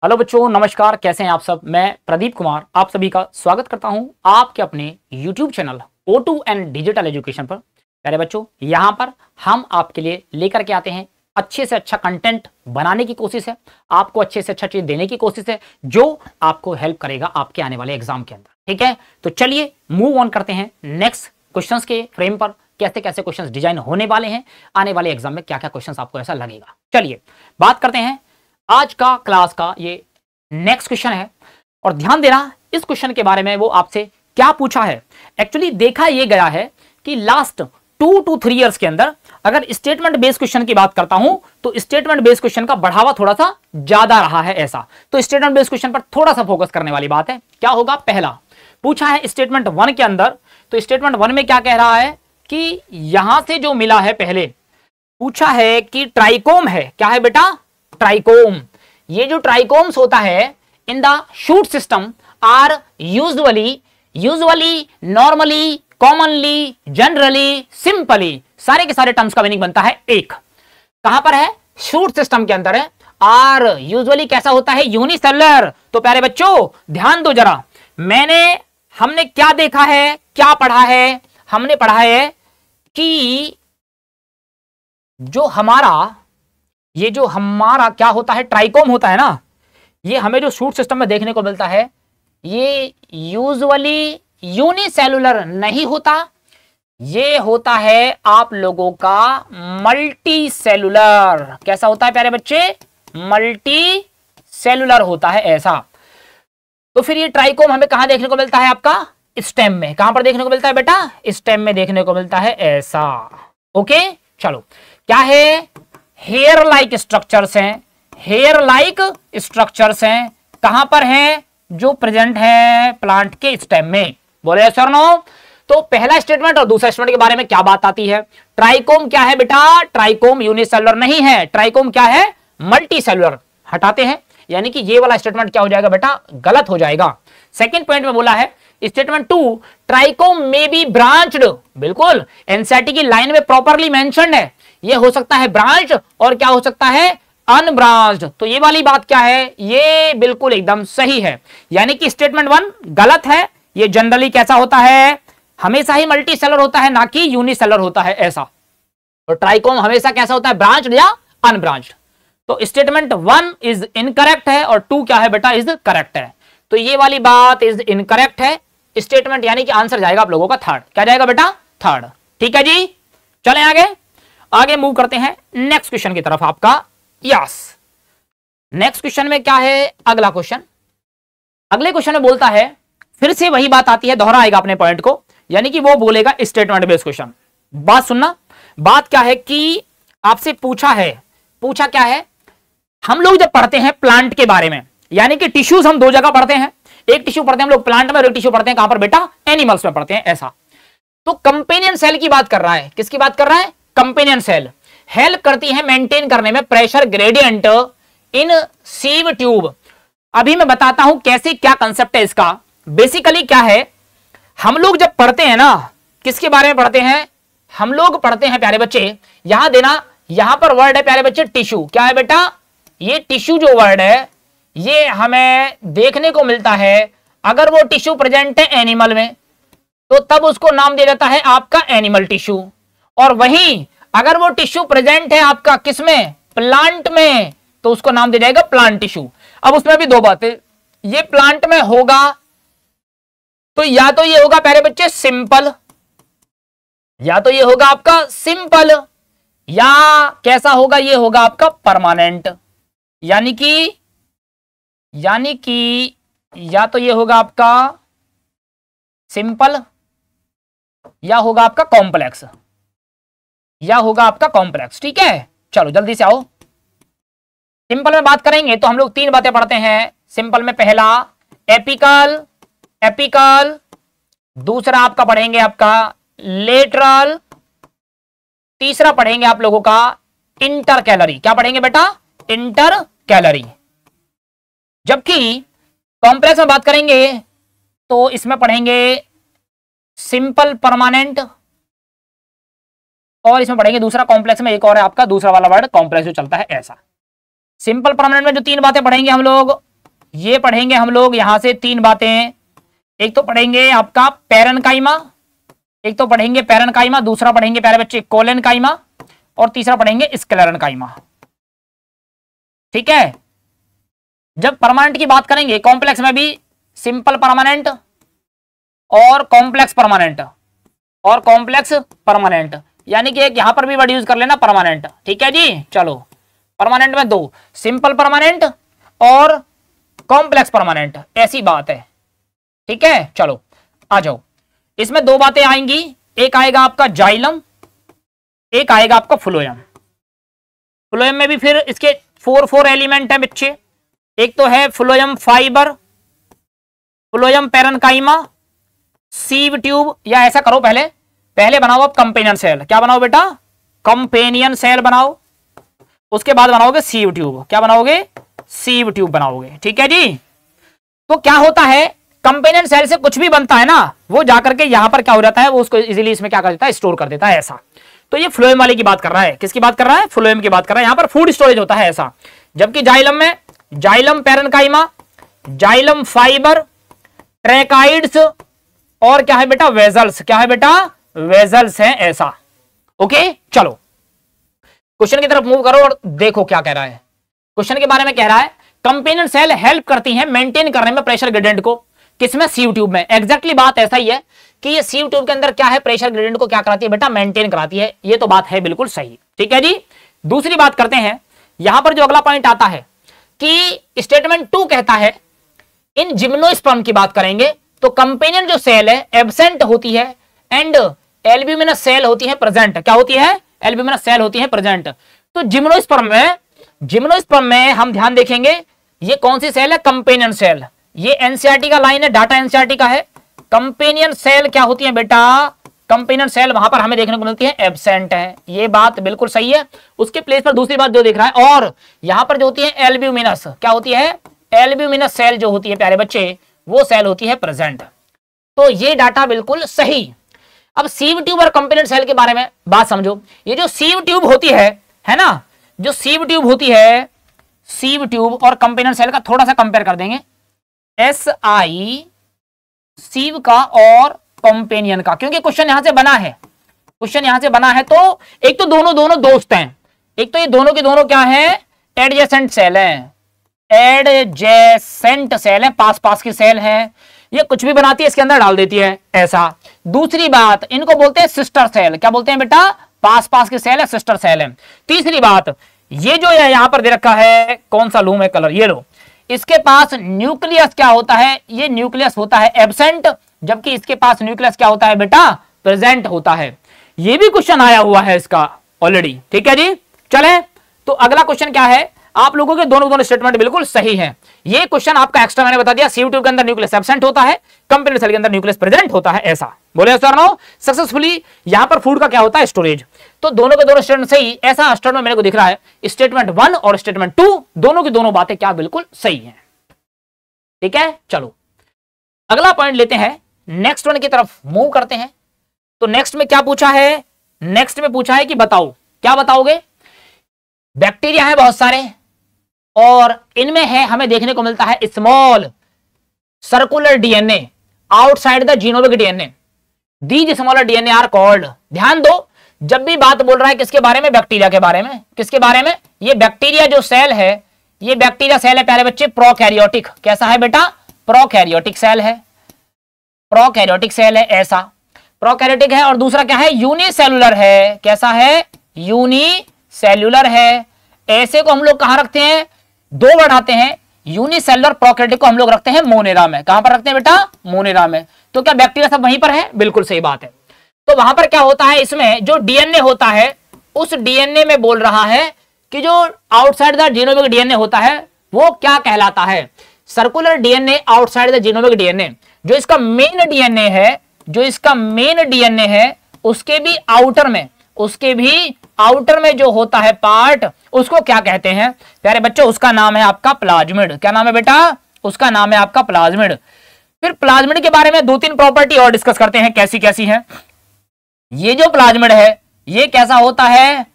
Hello बच्चों, नमस्कार। कैसे हैं आप सब। मैं प्रदीप कुमार आप सभी का स्वागत करता हूं आपके अपने YouTube channel O2N digital education पर। प्यारे बच्चों, यहां पर हम आपके लिए लेकर के आते हैं अच्छे से अच्छा कंटेंट बनाने की कोशिश है, आपको अच्छे से अच्छा चीज देने की कोशिश है जो आपको हेल्प करेगा आपके आने वाले एग्जाम के अंदर। ठीक है, तो चलिए मूव ऑन करते हैं नेक्स्ट क्वेश्चंस के फ्रेम पर। कैसे कैसे क्वेश्चंस डिजाइन होने वाले हैं, आने वाले एग्जाम में क्या क्या क्वेश्चंस आपको ऐसा लगेगा। चलिए बात करते हैं आज का क्लास का। ये नेक्स्ट क्वेश्चन है और ध्यान देना इस क्वेश्चन के बारे में वो आपसे क्या पूछा है। एक्चुअली देखा ये गया है कि लास्ट 2 to 3 इयर्स के अंदर अगर स्टेटमेंट बेस्ड क्वेश्चन की बात करता हूं तो स्टेटमेंट बेस्ड क्वेश्चन का बढ़ावा थोड़ा सा ज्यादा रहा है ऐसा। तो स्टेटमेंट बेस्ड क्वेश्चन पर थोड़ा सा फोकस करने वाली बात है। क्या होगा, पहला पूछा है स्टेटमेंट 1 के अंदर। तो स्टेटमेंट 1 में क्या कह रहा है कि यहां से जो मिला है, पहले पूछा है कि ट्राइकोम है। क्या है बेटा, ट्राइकोम। ये जो ट्राइकोम्स होता है in the shoot system are usually, normally, commonly, generally, simply, सारे के सारे टर्म्स का मीनिंग बनता है एक। कहां पर है, शूट सिस्टम के अंदर है। आर यूजुअली कैसा होता है, यूनिसेलुलर। तो प्यारे बच्चों ध्यान दो जरा, हमने क्या देखा है, क्या पढ़ा है। हमने पढ़ा है कि जो हमारा क्या होता है, ट्राइकोम होता है ना, ये हमें जो शूट सिस्टम में देखने को मिलता है ये यूजुअली यूनिसेलुलर नहीं होता, ये होता है आप लोगों का मल्टी सेलुलर। कैसा होता है प्यारे बच्चे, मल्टी सेलुलर होता है ऐसा। तो फिर ये ट्राइकोम हमें कहां देखने को मिलता है, आपका स्टेम में। कहां पर देखने को मिलता है बेटा, स्टेम में देखने को मिलता है ऐसा। ओके, चलो क्या है, हेयर लाइक स्ट्रक्चर्स हैं। हेयर लाइक स्ट्रक्चर्स हैं कहां पर हैं, जो प्रेजेंट है प्लांट के स्टेम में। बोले सर नो। तो पहला स्टेटमेंट और दूसरा स्टेटमेंट के बारे में क्या बात आती है। ट्राइकोम क्या है बेटा, ट्राइकोम यूनिसेलुलर नहीं है, ट्राइकोम क्या है, मल्टी सेलुलर। हटाते हैं, यानी कि ये वाला स्टेटमेंट क्या हो जाएगा बेटा, गलत हो जाएगा। सेकंड पॉइंट में बोला है स्टेटमेंट 2, ट्राइकोम में बी ब्रांच्ड। बिल्कुल एनसीईआरटी की लाइन में प्रॉपरली मेंशन्ड है, ये हो सकता है ब्रांच और क्या हो सकता है, अनब्रांच्ड। तो ये वाली बात क्या है, ये बिल्कुल एकदम सही है। यानी कि स्टेटमेंट 1 गलत है। ये जनरली कैसा होता है, हमेशा ही मल्टी सेलर होता है, ना कि यूनिसेलर होता है ऐसा। तो ट्राइकोम हमेशा कैसा होता है, ब्रांच्ड या अनब्रांच्ड। तो स्टेटमेंट 1 इज इनकरेक्ट है और 2 क्या है बेटा, इज करेक्ट है। तो ये वाली बात इज इनकरेक्ट है। स्टेटमेंट यानी कि आंसर जाएगा आप लोगों का थर्ड। क्या जाएगा बेटा, थर्ड। ठीक है जी, चलें आगे मूव करते हैं नेक्स्ट क्वेश्चन की तरफ आपका। यस, नेक्स्ट क्वेश्चन में क्या है, अगला क्वेश्चन। अगले क्वेश्चन में बोलता है, फिर से वही बात आती है, दोहराएगा अपने पॉइंट को, यानी कि वो बोलेगा स्टेटमेंट बेस्ड क्वेश्चन। बात सुनना, बात क्या है कि आपसे पूछा क्या है, हम लोग जब पढ़ते हैं प्लांट के बारे में, यानी कि टिश्यूज हम दो जगह पढ़ते हैं। एक टिश्यू पढ़ते हैं हम लोग प्लांट में और एक टिश्यू पढ़ते हैं कहां पर बेटा, एनिमल्स में पढ़ते हैं ऐसा। तो कंपेनियन सेल की बात कर रहा है, किसकी बात कर रहा है, कंपेनियन सेल। हेल्प करती है मेंटेन करने में प्रेशर ग्रेडियंट इन सीव ट्यूब। अभी मैं बताता हूं कैसे, क्या कंसेप्ट है इसका। बेसिकली क्या है, हम लोग जब पढ़ते हैं ना, किसके बारे में पढ़ते हैं, हम लोग पढ़ते हैं प्यारे बच्चे, यहां देना, यहां पर वर्ड है प्यारे बच्चे टिश्यू। क्या है बेटा, ये टिश्यू जो वर्ड है ये हमें देखने को मिलता है अगर वो टिश्यू प्रेजेंट है एनिमल में, तो तब उसको नाम दिया जाता है आपका एनिमल टिश्यू। और वहीं अगर वो टिश्यू प्रेजेंट है आपका किसमें, प्लांट में, तो उसको नाम दिया जाएगा प्लांट टिश्यू। अब उसमें भी दो बातें, ये प्लांट में होगा तो या तो ये होगा प्यारे बच्चे सिंपल, या तो ये होगा आपका सिंपल, या कैसा होगा, ये होगा आपका परमानेंट। यानी कि या तो ये होगा आपका सिंपल, या होगा आपका कॉम्प्लेक्स, या होगा आपका कॉम्प्लेक्स। ठीक है, चलो जल्दी से आओ। सिंपल में बात करेंगे तो हम लोग 3 बातें पढ़ते हैं सिंपल में। पहला एपिकल, दूसरा आपका पढ़ेंगे आपका लेटरल, तीसरा पढ़ेंगे आप लोगों का इंटरकैलरी। क्या पढ़ेंगे बेटा, इंटरकैलरी। जबकि कॉम्प्लेक्स में बात करेंगे तो इसमें पढ़ेंगे सिंपल, परमानेंट, और इसमें पढ़ेंगे दूसरा कॉम्प्लेक्स में एक और है आपका दूसरा वाला वर्ड कॉम्प्लेक्स जो चलता है ऐसा। सिंपल परमानेंट में जो 3 बातें पढ़ेंगे हम लोग, ये पढ़ेंगे हम लोग यहां से तीन बातें। एक तो पढ़ेंगे आपका पैरेन्काइमा, एक तो पढ़ेंगे पैरेन्काइमा, दूसरा पढ़ेंगे प्यारे बच्चे कोलेनकाइमा, और तीसरा पढ़ेंगे स्क्लेरेन्काइमा। ठीक है। जब परमानेंट की बात करेंगे कॉम्प्लेक्स में भी सिंपल परमानेंट और कॉम्प्लेक्स परमानेंट और कॉम्प्लेक्स परमानेंट, यानी कि एक यहां पर भी वर्ड यूज कर लेना परमानेंट। ठीक है जी। चलो परमानेंट में दो, सिंपल परमानेंट और कॉम्प्लेक्स परमानेंट, ऐसी बात है। ठीक है। चलो आ जाओ, इसमें दो बातें आएंगी, एक आएगा आपका जाइलम, एक आएगा आपका फ्लोएम। फ्लोएम में भी फिर इसके फोर एलिमेंट है बच्चे। एक तो है phloem fibre, phloem parenchyma, sieve tube, या ऐसा करो पहले बनाओ आप कंपेनियन सेल। क्या बनाओ बेटा? कंपेनियन सेल बनाओ, उसके बाद बनाओगे सीव ट्यूब। क्या बनाओगे? सीव ट्यूब बनाओगे। ठीक है जी। तो क्या होता है, कंपेनियन सेल से कुछ भी बनता है ना, वो जाकर के यहां पर क्या हो जाता है, वो उसको इजीली इसमें क्या कर देता है, स्टोर कर देता है, ऐसा। तो ये फ्लोएम वाले की बात कर रहा है। किसकी बात कर रहा है? फ्लोएम की बात कर रहा है। यहां पर फूड स्टोरेज होता है, ऐसा। जबकि जाइलम में जाइलम पैरेन्काइमा, जाइलम फाइबर, ट्रैकाइड्स और क्या है बेटा? वेजल्स। क्या है बेटा? वेजल्स हैं, ऐसा। ओके। चलो क्वेश्चन की तरफ मूव करो और देखो क्या कह रहा है। क्वेश्चन के बारे में कह रहा है कंपेनियन सेल हेल्प करती हैं मेंटेन करने में प्रेशर ग्रेडियंट को। किसमें? सीव ट्यूब में। एग्जैक्टली बात ऐसा ही है कि ये सीव ट्यूब के अंदर क्या है, प्रेशर ग्रेडियंट को क्या कराती है बेटा? मेंटेन कराती है। ये तो बात है बिल्कुल सही। ठीक है जी। दूसरी बात करते हैं, यहां पर जो अगला पॉइंट आता है कि स्टेटमेंट 2 कहता है इन जिम्नोस्पर्म की बात करेंगे तो कंपेनियन जो सेल है एब्सेंट होती है एंड एल्ब्यूमिनस सेल होती है प्रेजेंट। क्या होती है? एल्ब्यूमिनस सेल होती है प्रेजेंट। तो जिम्नोस्पर्म में हम ध्यान देखेंगे ये कौन सी सेल है? Companion cell. ये एनसीईआरटी का लाइन है, डाटा एनसीईआरटी का है। कंपेनियन सेल क्या होती है बेटा? कंपेनियन सेल वहां पर हमें देखने को मिलती है एब्सेंट है। ये बात बिल्कुल सही है। उसके प्लेस पर दूसरी बात जो दिख रहा है, और यहां पर जो होती है एल्ब्यूमिनस, क्या होती है? एल्ब्यूमिनस सेल जो होती है प्यारे बच्चे, वो सेल होती है प्रेजेंट। तो ये डाटा बिल्कुल सही। अब सीव ट्यूब और कंपेनियन सेल के बारे में बात समझो। ये जो सीव ट्यूब होती है ना, जो सीव ट्यूब होती है, सीव ट्यूब और कंपेनियन सेल का थोड़ा सा कंपेयर कर देंगे। SI सीव का और कंपेनियन का, क्योंकि क्वेश्चन यहां से बना है, क्वेश्चन यहां से बना है। तो एक तो दोनों दोस्त हैं, एक तो ये दोनों के दोनों क्या है? एडजेसेंट सेल है, एडजेसेंट सेल है, पास की सेल है। ये कुछ भी बनाती है इसके अंदर डाल देती है, ऐसा। दूसरी बात, इनको बोलते हैं सिस्टर सेल। क्या बोलते हैं बेटा? पास की सेल है, सिस्टर सेल है। तीसरी बात, ये जो है यहां पर दे रखा है, कौन सा लूम है कलर, ये लो। इसके पास न्यूक्लियस क्या होता है? ये न्यूक्लियस होता है एब्सेंट, जबकि इसके पास न्यूक्लियस क्या होता है बेटा? प्रेजेंट होता है। ये भी क्वेश्चन आया हुआ है इसका ऑलरेडी। ठीक है जी। चले तो अगला क्वेश्चन क्या है? आप लोगों के दोनों स्टेटमेंट बिल्कुल सही है। ये क्वेश्चन आपका एक्स्ट्रा मैंने बता दिया। सीव ट्यूब के अंदर न्यूक्लियस एब्सेंट होता है, कंपेनियन सेल के अंदर न्यूक्लियस प्रेजेंट होता है, ऐसा। बोले सर नो सक्सेसफुली। यहां पर फूड का क्या होता है? स्टोरेज। तो दोनों के दोनों स्टेटमेंट सही, ऐसा स्टेटमेंट मेरे को दिख रहा है। स्टेटमेंट 1 और स्टेटमेंट 2 दोनों की दोनों बातें क्या बिल्कुल सही है। ठीक है। चलो अगला पॉइंट लेते हैं, नेक्स्ट वन की तरफ मूव करते हैं। तो नेक्स्ट में क्या पूछा है? नेक्स्ट में पूछा है कि बताओ, क्या बताओगे? बैक्टीरिया है बहुत सारे और इनमें है, हमें देखने को मिलता है small circular DNA outside the genomic DNA. These smaller DNA are called. ध्यान दो, जब भी बात बोल रहा है किसके बारे में? बैक्टीरिया के बारे में। किसके बारे में? ये बैक्टीरिया जो सेल है, ये बैक्टीरिया सेल है प्यारे बच्चे प्रोकैरियोटिक। कैसा है बेटा? प्रोकैरियोटिक सेल है, प्रोकैरियोटिक सेल है, ऐसा प्रोकैरियोटिक है। और दूसरा क्या है? यूनिसेलुलर है। कैसा है? यूनिसेलुलर है। ऐसे को हम लोग कहां रखते हैं? दो वर्ड आते हैं, यूनिसेलुलर प्रोकैरियोटिक को हम लोग रखते हैं मोनेरा में। कहां पर रखते हैं बेटा? मोनेरा में। तो क्या बैक्टीरिया सब वहीं पर है? बिल्कुल सही बात है। तो वहां पर क्या होता है, इसमें जो डीएनए होता है, उस डीएनए में बोल रहा है कि जो आउटसाइड द जीनोमिक डीएनए होता है वो क्या कहलाता है? Circular DNA outside the genomic DNA. जो इसका मेन डीएनए है, जो इसका मेन डीएनए है, उसके भी आउटर में, उसके भी आउटर में जो होता है पार्ट, उसको क्या कहते हैं प्यारे बच्चों? उसका नाम है आपका प्लाज्मिड। क्या नाम है बेटा? उसका नाम है आपका प्लाज्मिड। फिर प्लाज्मिड के बारे में 2-3 प्रॉपर्टी और डिस्कस करते हैं, कैसी कैसी है। ये जो प्लाज्मिड है ये कैसा होता है?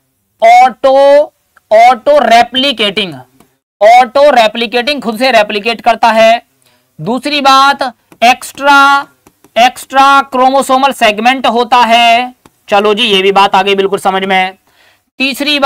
Auto replicating. ऑटो रेप्लिकेटिंग, खुद से रेप्लिकेट करता है। दूसरी बात, एक्स्ट्रा क्रोमोसोमल सेगमेंट होता है। चलो जी, ये भी बात आ गई बिल्कुल समझ में। तीसरी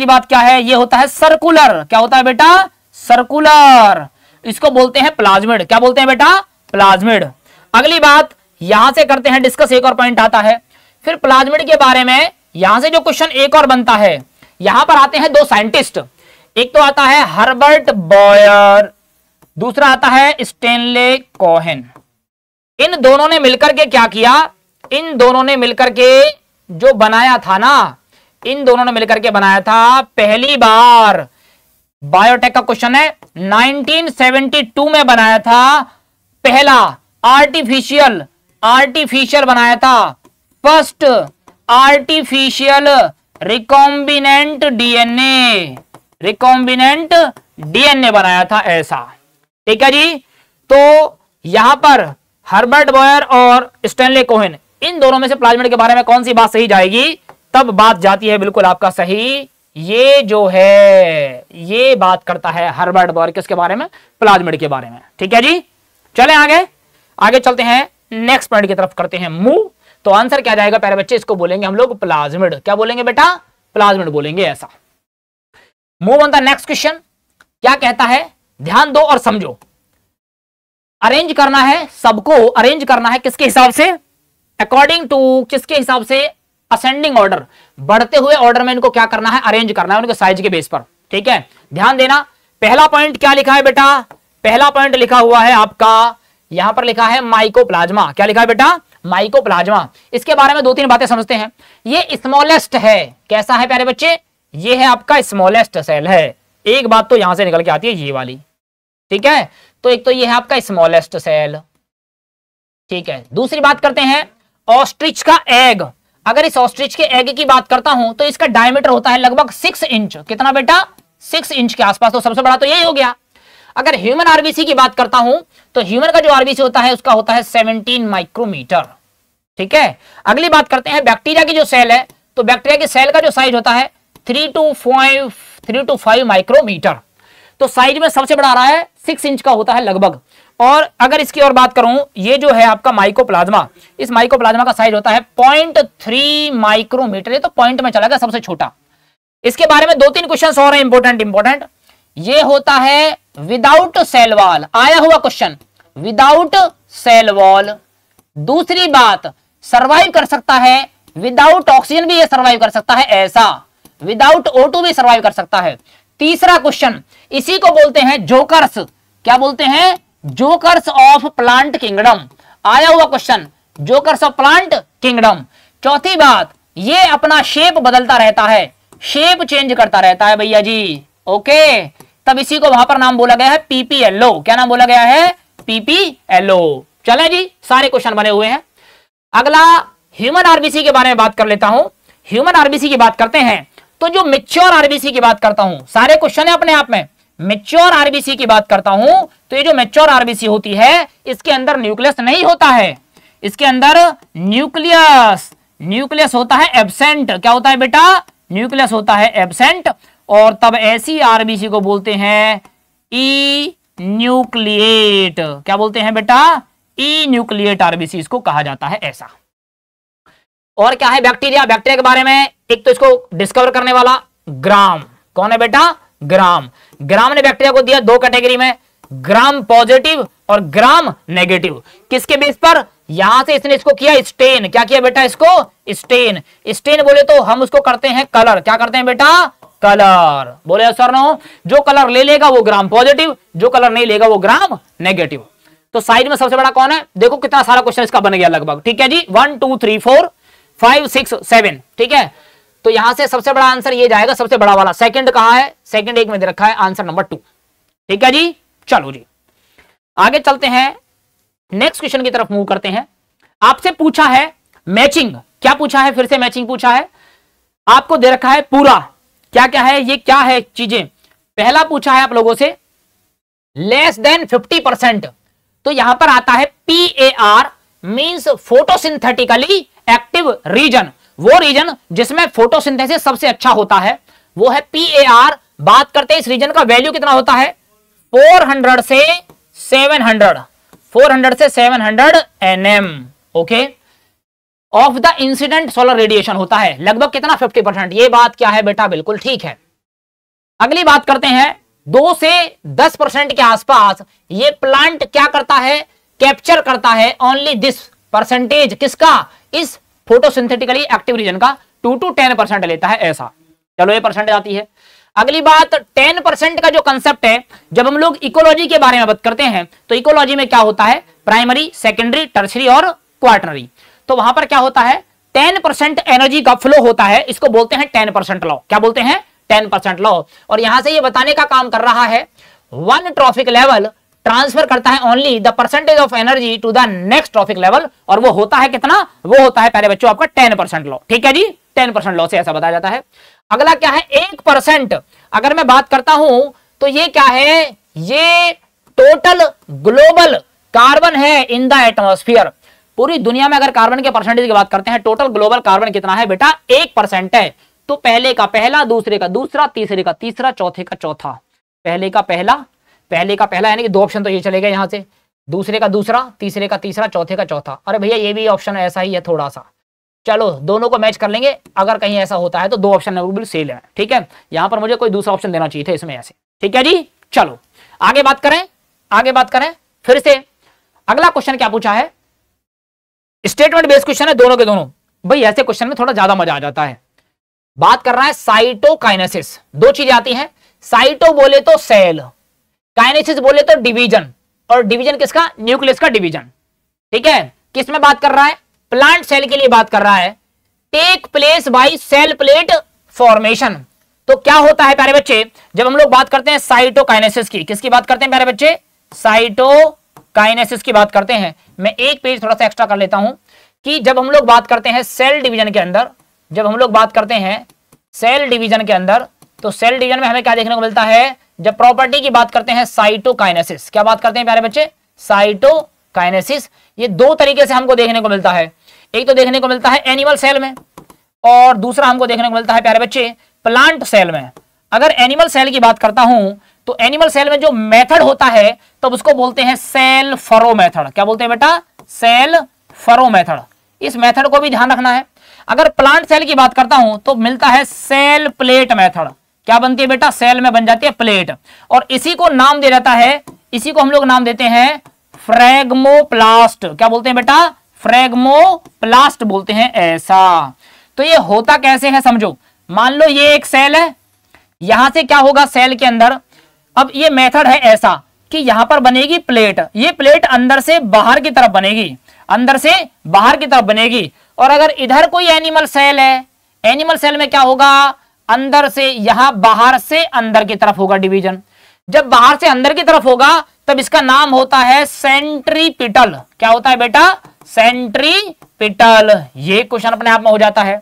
बात क्या है, ये होता है सर्कुलर। क्या होता है बेटा? सर्कुलर। इसको बोलते हैं प्लाज्मिड। क्या बोलते हैं बेटा? प्लाज्मिड। अगली बात यहां से करते हैं डिस्कस, एक और पॉइंट आता है फिर प्लाज्मिड के बारे में। यहां से जो क्वेश्चन एक और बनता है, यहां पर आते हैं दो साइंटिस्ट, एक तो आता है हर्बर्ट बॉयर, दूसरा आता है स्टेनले कोहेन। इन दोनों ने मिलकर के क्या किया? इन दोनों ने मिलकर के जो बनाया था ना, इन दोनों ने मिलकर के बनाया था पहली बार, बायोटेक का क्वेश्चन है, 1972 में बनाया था पहला आर्टिफिशियल बनाया था, फर्स्ट आर्टिफिशियल रिकॉम्बिनेंट डीएनए बनाया था ऐसा। ठीक है जी। तो यहां पर हर्बर्ट बॉयर और स्टेनले कोहेन, इन दोनों में से प्लाज्मिड के बारे में कौन सी बात सही जाएगी? तब बात जाती है बिल्कुल आपका सही, ये जो है ये बात करता है हर्बर्ट बॉयर किसके बारे में? प्लाज्मिड के बारे में। ठीक है जी। चलें आगे चलते हैं, नेक्स्ट पॉइंट की तरफ करते हैं मूव। तो आंसर क्या जाएगा प्यारे बच्चे? इसको बोलेंगे हम लोग प्लाज्मिड। क्या बोलेंगे बेटा? प्लाज्मिड बोलेंगे ऐसा। Move on the next question. क्या कहता है? ध्यान दो और समझो। अरेंज करना है, सबको अरेंज करना है किसके हिसाब से? अकॉर्डिंग टू किसके हिसाब से? असेंडिंग ऑर्डर, बढ़ते हुए ऑर्डर में इनको क्या करना है? अरेंज करना है उनके साइज के बेस पर। ठीक है, ध्यान देना। पहला पॉइंट क्या लिखा है बेटा? पहला पॉइंट लिखा हुआ है आपका, यहां पर लिखा है माइकोप्लाज्मा। क्या लिखा है बेटा? माइकोप्लाज्मा। इसके बारे में दो तीन बातें समझते हैं। ये स्मॉलेस्ट है। कैसा है प्यारे बच्चे? ये है आपका स्मॉलेस्ट सेल है। एक बात तो यहां से निकल के आती है ये वाली। ठीक है, तो एक तो ये है आपका स्मॉलेस्ट सेल। ठीक है, दूसरी बात करते हैं ऑस्ट्रिच का एग। अगर इस ऑस्ट्रिच के एग की बात करता हूं तो इसका डायमीटर होता है लगभग 6 इंच। कितना बेटा? 6 इंच के आसपास। तो सबसे बड़ा तो यही हो गया। अगर ह्यूमन आरबीसी की बात करता हूं तो ह्यूमन का जो आरबीसी होता है उसका होता है 17 माइक्रोमीटर। ठीक है, अगली बात करते हैं बैक्टीरिया की जो सेल है, तो बैक्टीरिया की सेल का जो साइज होता है 3 to 5 माइक्रोमीटर। तो साइज में सबसे बड़ा आ रहा है 6 इंच का होता है लगभग। और अगर इसकी और बात करूं, ये जो है आपका माइकोप्लाज्मा, इस माइकोप्लाज्मा का साइज होता है 0.3 माइक्रोमीटर। ये तो पॉइंट में चला गया, सबसे छोटा। इसके बारे में दो तीन क्वेश्चन और हैं इंपॉर्टेंट। ये होता है विदाउट सेल वॉल, आया हुआ क्वेश्चन, विदाउट सेल वॉल। दूसरी बात, सर्वाइव कर सकता है विदाउट ऑक्सीजन, भी ये सर्वाइव कर सकता है ऐसा, विदाउट O2 भी सर्वाइव कर सकता है। तीसरा क्वेश्चन, इसी को बोलते हैं जोकर्स। क्या बोलते हैं? Jokers of plant kingdom. आया हुआ question, jokers of plant kingdom. चौथी बात, ये अपना शेप बदलता रहता है, शेप चेंज करता रहता है भैया जी। ओके, तब इसी को वहां पर नाम बोला गया है पीपीएलओ। क्या नाम बोला गया है? पीपीएलओ। चले जी, सारे क्वेश्चन बने हुए हैं। अगला ह्यूमन आरबीसी के बारे में बात कर लेता हूं। ह्यूमन आरबीसी की बात करते हैं तो जो मैच्योर आरबीसी की बात करता हूं, सारे क्वेश्चन है अपने आप में। मैच्योर आरबीसी की बात करता हूं तो ये जो मैच्योर आरबीसी होती है, इसके अंदर न्यूक्लियस नहीं होता है, इसके अंदर न्यूक्लियस होता है एब्सेंट। क्या होता है बेटा? न्यूक्लियस होता है एब्सेंट। और तब ऐसी आरबीसी को बोलते हैं ई न्यूक्लिएट। क्या बोलते हैं बेटा? ई न्यूक्लिएट आरबीसी इसको कहा जाता है ऐसा। और क्या है बैक्टीरिया? बैक्टीरिया के बारे में एक तो इसको डिस्कवर करने वाला ग्राम। कौन है बेटा? ग्राम। ग्राम ने बैक्टीरिया को दिया दो कैटेगरी में, ग्राम पॉजिटिव और ग्राम नेगेटिव। किसके बेस पर? यहां से इसने इसको किया स्टेन। क्या किया बेटा? इसको स्टेन। स्टेन बोले तो हम उसको करते हैं कलर। क्या करते हैं बेटा? कलर। बोले सर नो, जो कलर ले लेगा वो ग्राम पॉजिटिव, जो कलर नहीं लेगा वो ग्राम नेगेटिव। तो साइड में सबसे बड़ा कौन है? देखो कितना सारा क्वेश्चन इसका बन गया लगभग। ठीक है जी, 1 2 3 4 5 6 7। ठीक है, तो यहां से सबसे बड़ा आंसर ये जाएगा, सबसे बड़ा वाला। सेकंड कहां है? सेकंड एक में दे रखा है, आंसर नंबर 2। ठीक है जी, चलो जी आगे चलते हैं, नेक्स्ट क्वेश्चन की तरफ मूव करते हैं। आपसे पूछा है मैचिंग। क्या पूछा है? फिर से मैचिंग पूछा है। आपको दे रखा है पूरा, क्या क्या है, ये क्या है चीजें। पहला पूछा है आप लोगों से लेस देन 50%। तो यहां पर आता है PAR means photosynthetically active region. वो रीजन जिसमें फोटोसिंथेसिस सबसे अच्छा होता है वो है PAR बात करते हैं इस रीजन का वैल्यू कितना होता है 400 से 700 nm, okay, of the incident solar radiation होता है, लगभग कितना 50%। ये बात क्या है बेटा, बिल्कुल ठीक है। अगली बात करते हैं 2 से 10% के आसपास ये प्लांट क्या करता है, कैप्चर करता है ओनली दिस परसेंटेज, किसका, इस फोटोसिंथेटिकली एक्टिव रीजन का 2 to 10% लेता है, ऐसा। चलो ये परसेंटेज आती है। अगली बात 10% का जो कंसेप्ट है, जब हम लोग इकोलॉजी के बारे में बात करते हैं तो इकोलॉजी में क्या होता है, प्राइमरी, सेकेंडरी, टर्शरी और क्वार्टनरी। तो वहां पर क्या होता है 10% एनर्जी का फ्लो होता है, इसको बोलते हैं 10% लॉ। क्या बोलते हैं, 10% लॉ। और यहां से ये बताने का काम कर रहा है 1 ट्रॉफिक लेवल ट्रांसफर करता है only the percentage of energy to the next trophic level, और वो होता है कितना, वो होता है प्यारे बच्चों आपका 10% लॉ। ठीक है जी, 10% लॉ से ऐसा बताया जाता है। अगला क्या है 1%। अगर मैं बात करता हूं तो ये क्या है, ये टोटल ग्लोबल कार्बन है इन द एटमॉस्फेयर। पूरी दुनिया में अगर कार्बन के परसेंटेज की बात करते हैं, टोटल ग्लोबल कार्बन कितना है बेटा, 1% है। तो पहले का पहला, दूसरे का दूसरा, तीसरे का तीसरा, चौथे का चौथा। पहले का पहला यानी कि 2 ऑप्शन तो ये चले गए यहां से, दूसरे का दूसरा, तीसरे का तीसरा, चौथे का चौथा। अरे भैया ये भी ऑप्शन ऐसा ही है थोड़ा सा, चलो दोनों को मैच कर लेंगे। अगर कहीं ऐसा होता है तो 2 ऑप्शन बिल्कुल सेल है, ठीक है। यहां पर मुझे कोई दूसरा ऑप्शन देना चाहिए था इसमें ऐसे, ठीक है जी। चलो आगे बात करें फिर से। अगला क्वेश्चन क्या पूछा है, स्टेटमेंट बेस्ड क्वेश्चन है दोनों के दोनों। भाई ऐसे क्वेश्चन में थोड़ा ज्यादा मजा आ जाता है। बात कर रहा है साइटोकाइनेसिस। 2 चीजें आती हैं, साइटो बोले तो सेल, काइनेसिस बोले तो डिवीजन, और डिवीजन किसका, न्यूक्लियस का डिवीजन। ठीक है, किस में बात कर रहा है, प्लांट सेल के लिए बात कर रहा है। Take place by cell plate formation. तो क्या होता है प्यारे बच्चे, जब हम लोग बात करते हैं साइटोकाइनेसिस की, किसकी बात करते हैं प्यारे बच्चे, साइटोकाइनेसिस की बात करते हैं। मैं एक पेज थोड़ा सा एक्स्ट्रा कर लेता हूं कि जब हम लोग बात करते हैं सेल डिवीजन के अंदर, तो सेल डिवीजन में हमें क्या देखने को मिलता है, जब प्रॉपर्टी की बात करते हैं साइटोकाइनेसिस, क्या बात करते हैं प्यारे बच्चे, साइटोकाइनेसिस। ये 2 तरीके से हमको देखने को मिलता है। एक तो देखने को मिलता है एनिमल सेल में, और दूसरा हमको देखने को मिलता है प्यारे बच्चे प्लांट सेल में। अगर एनिमल सेल की बात करता हूं तो एनिमल सेल में जो मेथड होता है तब उसको बोलते हैं सेल फरो मेथड। क्या बोलते हैं बेटा, सेल फरो मेथड। इस मेथड को भी ध्यान रखना है। अगर प्लांट सेल की बात करता हूं तो मिलता है सेल प्लेट मेथड। क्या बनती है बेटा, सेल में बन जाती है प्लेट, और इसी को नाम दे जाता है, इसी को हम लोग नाम देते हैं फ्रेगमोप्लास्ट। क्या बोलते हैं बेटा, फ्रेगमोप्लास्ट बोलते हैं ऐसा। तो ये होता कैसे है समझो, मान लो ये एक सेल है, यहां से क्या होगा सेल के अंदर, अब ये मेथड है ऐसा कि यहां पर बनेगी प्लेट, ये प्लेट अंदर से बाहर की तरफ बनेगी, और अगर इधर कोई एनिमल सेल है, एनिमल सेल में क्या होगा, अंदर से यहां, बाहर से अंदर की तरफ होगा डिवीजन। जब बाहर से अंदर की तरफ होगा तब इसका नाम होता है सेंट्रीपिटल। क्या होता है बेटा, सेंट्रीपिटल। ये क्वेश्चन अपने आप में हो जाता है।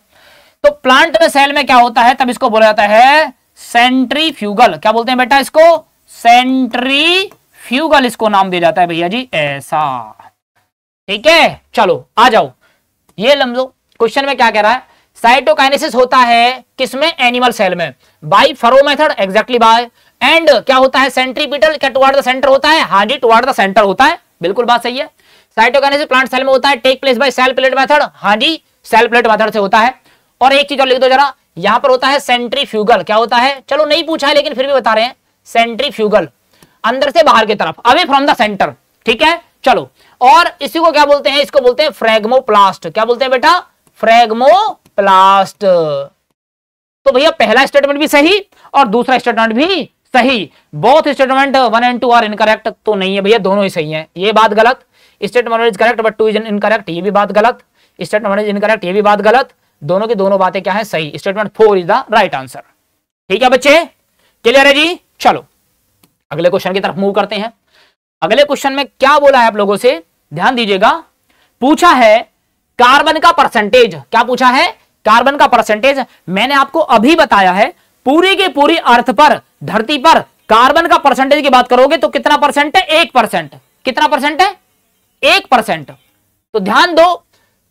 तो प्लांट में सेल में क्या होता है, तब इसको बोला जाता है सेंट्रीफ्यूगल। क्या बोलते हैं बेटा इसको, सेंट्रीफ्यूगल इसको नाम दिया जाता है भैया जी ऐसा। ठीक है, चलो आ जाओ, ये लम्बो क्वेश्चन में क्या कह रहा है, साइटोकाइनेसिस होता है किसमें, एनिमल सेल में, by furrow method, exactly by, and क्या होता है सेंट्रीपिटल, क्या टुवर्ड द सेंटर होता है, हाँ जी टुवर्ड द सेंटर होता है, बिल्कुल बात सही है। साइटोकाइनेसिस प्लांट सेल में होता है, take place by cell plate method, हाँ जी सेल प्लेट मेथड से होता है। और एक चीज और लिख दो जरा, यहां पर होता है सेंट्रीफ्यूगल। क्या होता है, चलो नहीं पूछा है लेकिन फिर भी बता रहे हैं, सेंट्रीफ्यूगल, अंदर से बाहर की तरफ, अवे फ्रॉम द सेंटर। ठीक है, चलो, और इसी को क्या बोलते हैं, इसको बोलते हैं फ्रेगमोप्लास्ट। क्या बोलते हैं बेटा, फ्रेगमोप्लास्ट। तो भैया पहला स्टेटमेंट भी सही और दूसरा स्टेटमेंट भी सही, both statement 1 and 2 are incorrect तो नहीं है भैया, दोनों ही सही हैं। ये बात गलत, statement 1 is correct but 2 is incorrect, ये भी बात गलत, स्टेटमेंट 1 इज इनकरेक्ट, ये भी बात गलत, दोनों की दोनों बातें क्या है, सही। Statement 4 is the right answer. ठीक है बच्चे, क्लियर है जी। चलो अगले क्वेश्चन की तरफ मूव करते हैं। अगले क्वेश्चन में क्या बोला है आप लोगों से, ध्यान दीजिएगा। पूछा है कार्बन का परसेंटेज। क्या पूछा है, कार्बन का परसेंटेज। मैंने आपको अभी बताया है, पूरी की पूरी अर्थ पर, धरती पर कार्बन का परसेंटेज की बात करोगे तो कितना परसेंट है, 1%। कितना परसेंट है, 1%। तो ध्यान दो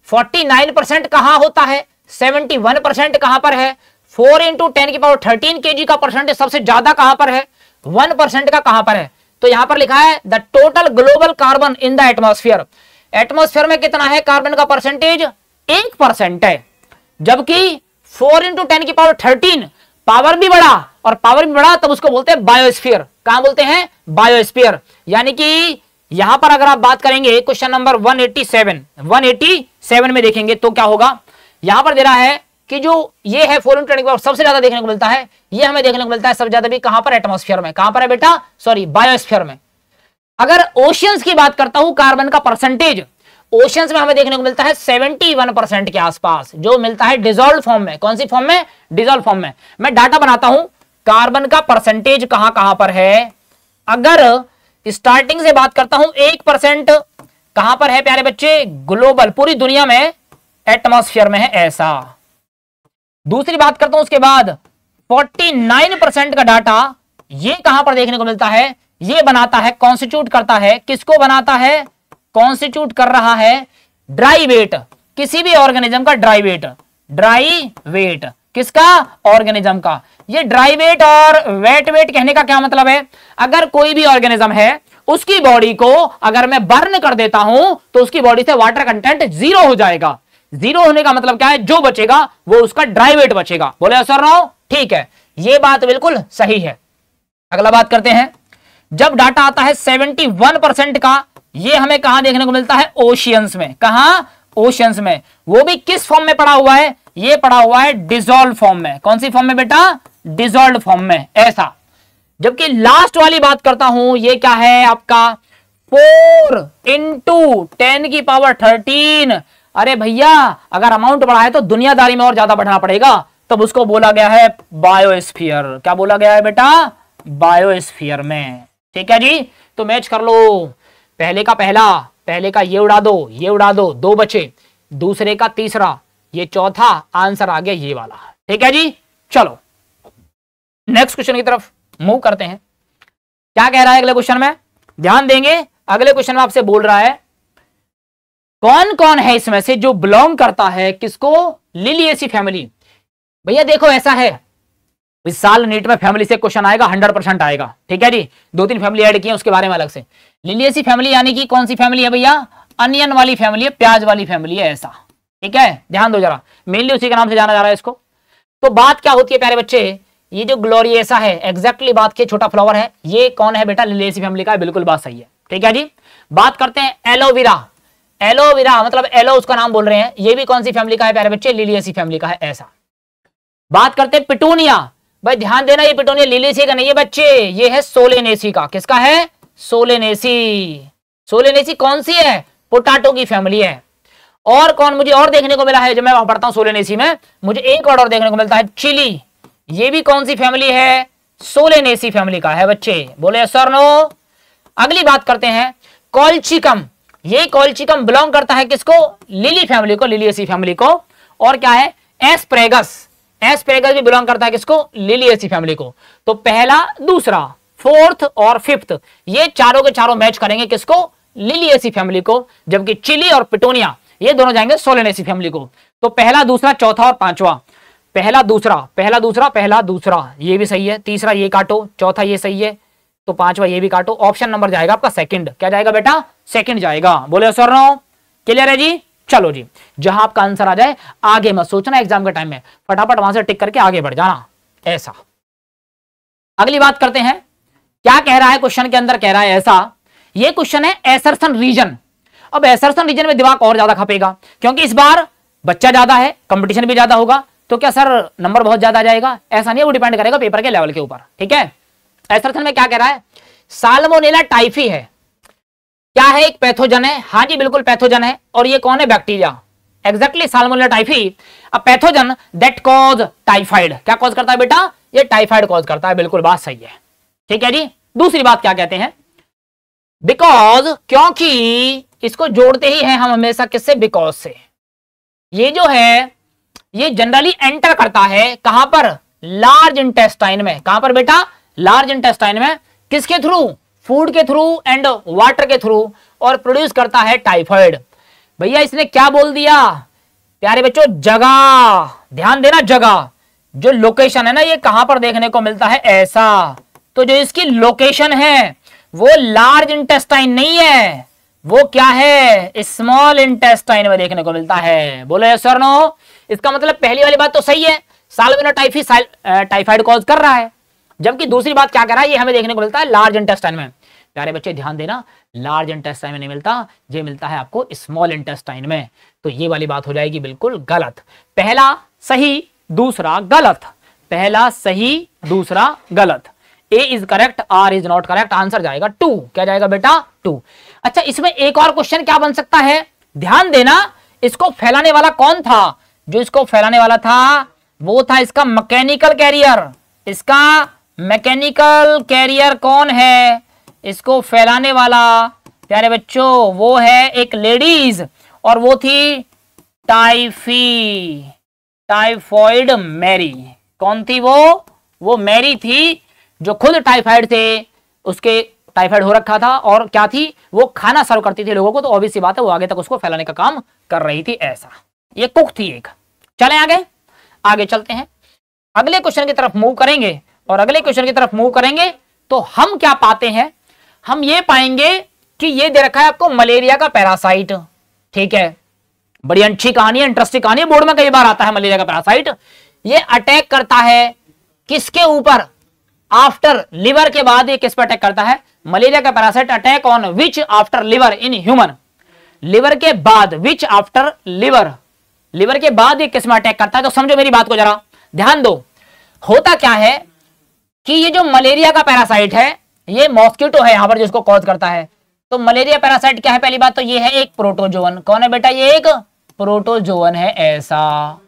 49% कहां होता है, 71% कहां पर है, 4 इंटू 10⁻13 kg का परसेंटेज सबसे ज्यादा कहां पर है, 1% का कहां पर है, तो यहां पर लिखा है the total global carbon in the atmosphere. Atmosphere में कितना है कार्बन का परसेंटेज, 1% है। जबकि 4 इंटू 10⁻13 पावर भी बढ़ा, और पावर भी बढ़ा तब उसको बोलते हैं बायोस्फीयर। कहां बोलते हैं, बायोस्फीयर। यानी कि यहां पर अगर आप बात करेंगे क्वेश्चन नंबर 187 में देखेंगे तो क्या होगा, यहां पर दे रहा है कि जो ये है 4 इंटू 10 सबसे ज्यादा देखने को मिलता है, ये हमें देखने को मिलता है सबसे ज्यादा भी कहां पर, एटमॉस्फेयर में। कहां पर है बेटा, सॉरी बायोस्फीयर में। अगर ओशियंस की बात करता हूं कार्बन का परसेंटेज, ओशियंस में हमें देखने को मिलता है 71% के आसपास, जो मिलता है डिसॉल्व फॉर्म में। कौन सी फॉर्म में, डिसॉल्व फॉर्म में। मैं डाटा बनाता हूं कार्बन का परसेंटेज कहां कहां पर है। अगर स्टार्टिंग से बात करता हूं 1% कहां पर है प्यारे बच्चे, ग्लोबल पूरी दुनिया में, एटमॉस्फेयर में है ऐसा। दूसरी बात करता हूं उसके बाद 49% का डाटा ये कहां पर देखने को मिलता है, ये बनाता है, कॉन्स्टिट्यूट करता है, किसको बनाता है, कॉन्स्टिट्यूट कर रहा है ड्राई वेट, किसी भी ऑर्गेनिज्म का ड्राई वेट। ड्राई वेट किसका, ऑर्गेनिज्म का। ये ड्राई वेट और वेट वेट कहने का क्या मतलब है, अगर कोई भी ऑर्गेनिज्म है उसकी बॉडी को अगर मैं बर्न कर देता हूं तो उसकी बॉडी से वाटर कंटेंट 0 हो जाएगा। 0 होने का मतलब क्या है, जो बचेगा वो उसका ड्राई वेट बचेगा। बोले सर नो, ठीक है, ये बात बिल्कुल सही है। अगला बात करते हैं, जब डाटा आता है 71% का, ये हमें कहां देखने को मिलता है, ओशियंस में। कहां, ओशियंस में। वो भी किस फॉर्म में पड़ा हुआ है, ये पड़ा हुआ है डिसॉल्व फॉर्म में। कौन सी फॉर्म में बेटा, डिसॉल्व फॉर्म में ऐसा। जबकि लास्ट वाली बात करता हूं, ये क्या है आपका 4 इंटू 10⁻13। अरे भैया अगर अमाउंट बढ़ा है तो दुनियादारी में और ज्यादा बढ़ना पड़ेगा, तब उसको बोला गया है बायोस्फीयर। क्या बोला गया है बेटा, बायोस्फीयर में। ठीक है जी, तो मैच कर लो। पहले का पहला, पहले का ये उड़ा दो, ये उड़ा दो, 2 बचे। दूसरे का तीसरा, ये चौथा, आंसर आ गया ये वाला। ठीक है जी, चलो नेक्स्ट क्वेश्चन की तरफ मूव करते हैं। क्या कह रहा है अगले क्वेश्चन में, ध्यान देंगे। अगले क्वेश्चन में आपसे बोल रहा है कौन कौन है इसमें से जो बिलोंग करता है किसको, लिलिएसी फैमिली। भैया देखो ऐसा है, इस साल नीट में फैमिली से क्वेश्चन आएगा, 100% आएगा। ठीक है जी, 2-3 फैमिली ऐड की है उसके बारे में अलग से। लिलिएसी फैमिली यानी कि कौन सी फैमिली है भैया, अनियन वाली फैमिली है, प्याज वाली फैमिली है ऐसा। ठीक है, ध्यान दो जरा, मेनली उसी के नाम से जाना जा रहा है इसको। तो बात क्या होती है प्यारे बच्चे, ये जो ग्लोरियसा है एग्जैक्टली बात के छोटा फ्लावर है, ये कौन है बेटा, लिलिएसी फैमिली का है। बिल्कुल बात सही है। ठीक है जी, बात करते हैं एलोवेरा। एलोवेरा मतलब एलो उसका नाम बोल रहे हैं, ये भी कौन सी फैमिली का है प्यारे बच्चे, लिलिएसी फैमिली का है ऐसा। बात करते हैं पिटूनिया। भाई ध्यान देना, ये पिटूनिया लिलिएसी का नहीं है बच्चे, ये है सोलेनेसी का। किसका है, सोलेनेसी। सोलेनेसी कौन सी है, पोटैटो की फैमिली है। और कौन मुझे और देखने को मिला है, जब मैं वहां पढ़ता हूं सोलेनेसी में, मुझे एक वर्ड और देखने को मिलता है, चिली। ये भी कौन सी फैमिली है, सोलेनेसी फैमिली का है बच्चे। बोले सर नो। अगली बात करते हैं कॉल्चिकम। ये कॉल्चिकम बिलोंग करता है किसको, लिली फैमिली को, लिलिएसी फैमिली को। और क्या है, एस्प्रेगस। एस्प्रेगस भी बिलोंग करता है किसको, लिलिएसी फैमिली को। तो पहला, दूसरा, फोर्थ और फिफ्थ, ये चारों के चारों मैच करेंगे किसको, लिलिएसी फैमिली को। जबकि चिली और पिटोनिया ये दोनों जाएंगे सोलेनेसी फैमिली को। तो पहला, दूसरा, चौथा और पांचवा, पहला दूसरा, पहला दूसरा, पहला दूसरा, ये भी सही है। तीसरा ये काटो, चौथा ये सही है, तो पांचवा ये भी काटो। ऑप्शन नंबर जाएगा आपका सेकंड। क्या जाएगा बेटा, सेकंड जाएगा। बोले सर नो, क्लियर है जी। चलो जी, जहां आपका आंसर आ जाए आगे मत सोचना, एग्जाम के टाइम में फटाफट वहां से टिक करके आगे बढ़ जाना ऐसा। अगली बात करते हैं, क्या कह रहा है क्वेश्चन के अंदर, कह रहा है ऐसा, ये क्वेश्चन है एसर्सन रीजन। अब एसर्सन रीजन में दिमाग और ज्यादा खपेगा, क्योंकि इस बार बच्चा ज्यादा है, कंपटीशन भी ज्यादा होगा, तो क्या सर नंबर बहुत ज्यादा आ जाएगा, ऐसा नहीं है, वो डिपेंड करेगा पेपर के लेवल के ऊपर। ठीक है, एसर्सन में क्या कह रहा है, साल्मोनेला टाइफी है, क्या है, एक पैथोजन है। हाँ जी बिल्कुल पैथोजन है। और ये कौन है, bacteria. Exactly salmonella typhi a pathogen that cause typhoid. क्या कॉज करता है बेटा, ये टाइफाइड कॉज करता है। बिल्कुल बात सही है। ठीक है जी, दूसरी बात क्या कहते हैं, बिकॉज, क्योंकि, इसको जोड़ते ही हैं हम हमेशा किससे, बिकॉज से। ये जो है ये जनरली एंटर करता है कहां पर, लार्ज इंटेस्टाइन में। कहां पर बेटा, लार्ज इंटेस्टाइन में। किसके थ्रू, फूड के थ्रू एंड वाटर के थ्रू, और प्रोड्यूस करता है टाइफाइड। भैया इसने क्या बोल दिया प्यारे बच्चों, जगह, ध्यान देना, जगह। जो लोकेशन है ना, ये कहां पर देखने को मिलता है, ऐसा। तो जो इसकी लोकेशन है वो लार्ज इंटेस्टाइन नहीं है, वो क्या है, स्मॉल इंटेस्टाइन में देखने को मिलता है। बोलो यस और नो। इसका मतलब पहली वाली बात तो सही है, साल्विनो टाइफाइड कॉज कर रहा है, जबकि दूसरी बात क्या कर रहा है, ये हमें देखने को मिलता है लार्ज इंटेस्टाइन में। प्यारे बच्चे ध्यान देना, लार्ज इंटेस्टाइन में नहीं मिलता, ये मिलता है आपको स्मॉल इंटेस्टाइन में। तो ये वाली बात हो जाएगी बिल्कुल गलत। पहला सही दूसरा गलत, पहला सही दूसरा गलत। A is correct, R is not correct, answer जाएगा 2। क्या जाएगा बेटा, 2। अच्छा, इसमें एक और क्वेश्चन क्या बन सकता है, ध्यान देना, इसको फैलाने वाला कौन था, जो इसको फैलाने वाला था वो था इसका मैकेनिकल कैरियर। इसका मैकेनिकल कैरियर कौन है, इसको फैलाने वाला प्यारे बच्चों वो है एक लेडीज, और वो थी टाइफॉइड मैरी। कौन थी वो मैरी थी, जो खुद टाइफाइड थे, उसके टाइफाइड हो रखा था, और क्या थी, वो खाना सर्व करती थी लोगों को, तो ऑब्वियस सी बात है वो आगे तक उसको फैलाने का काम कर रही थी, ऐसा। ये कुक थी एक। चलें आगे चलते हैं, अगले क्वेश्चन की तरफ मूव करेंगे, और अगले क्वेश्चन की तरफ मूव करेंगे तो हम क्या पाते हैं, हम ये पाएंगे कि ये दे रखा है आपको मलेरिया का पैरासाइट। ठीक है, बड़ी अच्छी कहानी है, इंटरेस्टिंग कहानी है, बोर्ड में कई बार आता है मलेरिया का पैरासाइट। ये अटैक करता है किसके ऊपर, आफ्टर लिवर के बाद ये किस पर अटैक करता है, मलेरिया का parasite attack on which after liver in human. Liver के बाद, विच आफ्टर लिवर, लिवर के बाद ये किस में अटैक करता है। तो समझो मेरी बात को जरा ध्यान दो। होता क्या है कि ये जो मलेरिया का पैरासाइट है, ये मॉस्किटो है यहां पर जिसको कॉज करता है। तो मलेरिया पैरासाइट क्या है, पहली बात तो ये है एक प्रोटोजोअन। कौन है बेटा, ये एक प्रोटोजोअन है, ऐसा।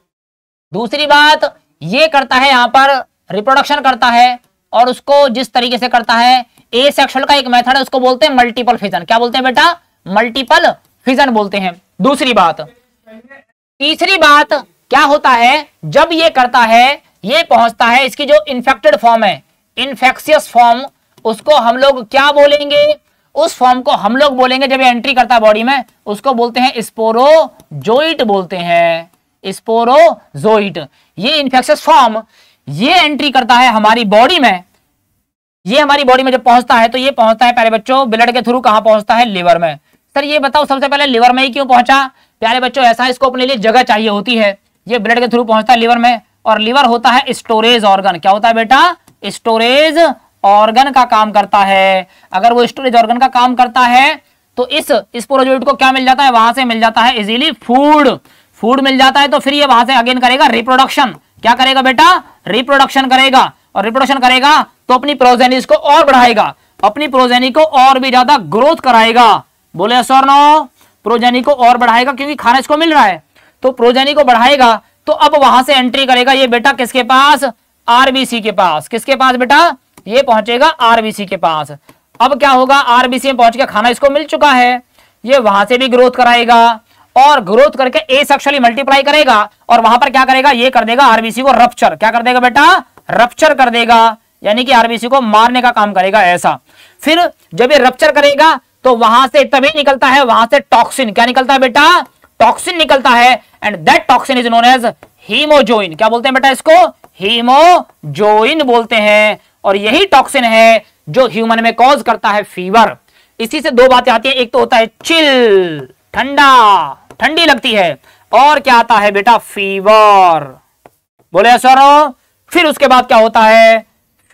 दूसरी बात, ये करता है यहां पर रिप्रोडक्शन करता है, और उसको जिस तरीके से करता है, एसेक्सुअल का एक मेथड है, उसको बोलते हैं मल्टीपल फिजन। क्या बोलते हैं बेटा, मल्टीपल फिजन बोलते हैं। दूसरी बात। तीसरी बात क्या होता है, जब ये करता है, ये पहुंचता है, इसकी जो इन्फेक्टेड फॉर्म है, इन्फेक्शियस फॉर्म, उसको हम लोग क्या बोलेंगे, उस फॉर्म को हम लोग बोलेंगे, जब ये एंट्री करता है बॉडी में, उसको बोलते हैं स्पोरोजोइट बोलते हैं, स्पोरोजोइट। ये इन्फेक्शियस फॉर्म ये एंट्री करता है हमारी बॉडी में। ये हमारी बॉडी में जब पहुंचता है, तो ये पहुंचता है प्यारे बच्चों ब्लड के थ्रू, कहां पहुंचता है, लिवर में। सर ये बताओ सबसे पहले लिवर में ही क्यों पहुंचा, प्यारे बच्चों ऐसा, इसको अपने लिए जगह चाहिए होती है। ये ब्लड के थ्रू पहुंचता है लिवर में, और लिवर होता है स्टोरेज ऑर्गन। क्या होता है बेटा, स्टोरेज ऑर्गन का काम करता है। अगर वो स्टोरेज ऑर्गन का काम करता है, तो इस स्पोरोजोइट को क्या मिल जाता है, वहां से मिल जाता है इजीली फूड मिल जाता है। तो फिर ये वहां से अगेन करेगा रिप्रोडक्शन। क्या करेगा बेटा, रिप्रोडक्शन करेगा, और रिप्रोडक्शन करेगा तो अपनी प्रोजेनिस को और बढ़ाएगा, अपनी प्रोजेनी को और भी ज्यादा ग्रोथ कराएगा। बोले सर नो, प्रोजेनी को और बढ़ाएगा क्योंकि खाना इसको मिल रहा है, तो प्रोजेनी को बढ़ाएगा। तो अब वहां से एंट्री करेगा ये बेटा किसके पास, आरबीसी के पास। किसके पास बेटा, ये पहुंचेगा आरबीसी के पास। अब क्या होगा, आरबीसी में पहुंच के खाना इसको मिल चुका है, ये वहां से भी ग्रोथ कराएगा, और ग्रोथ करके एसेक्सुअली मल्टीप्लाई करेगा, और वहां पर क्या करेगा, ये कर देगा आरबीसी को रप्चर। क्या कर देगा बेटा, रप्चर कर देगा, यानी कि आरबीसी को मारने का काम करेगा, ऐसा। फिर जब ये रप्चर करेगा तो वहां से तभी निकलता है, वहां से टॉक्सिन। क्या निकलता है बेटा, टॉक्सिन निकलता है, and that toxin is known as hemozoin. क्या बोलते हैं बेटा इसको, हीमोजोइन बोलते हैं। और यही टॉक्सिन है जो ह्यूमन में कॉज करता है फीवर। इसी से दो बातें आती है, एक तो होता है चिल, ठंडा, ठंडी लगती है, और क्या आता है बेटा, फीवर। बोले सर। फिर उसके बाद क्या होता है,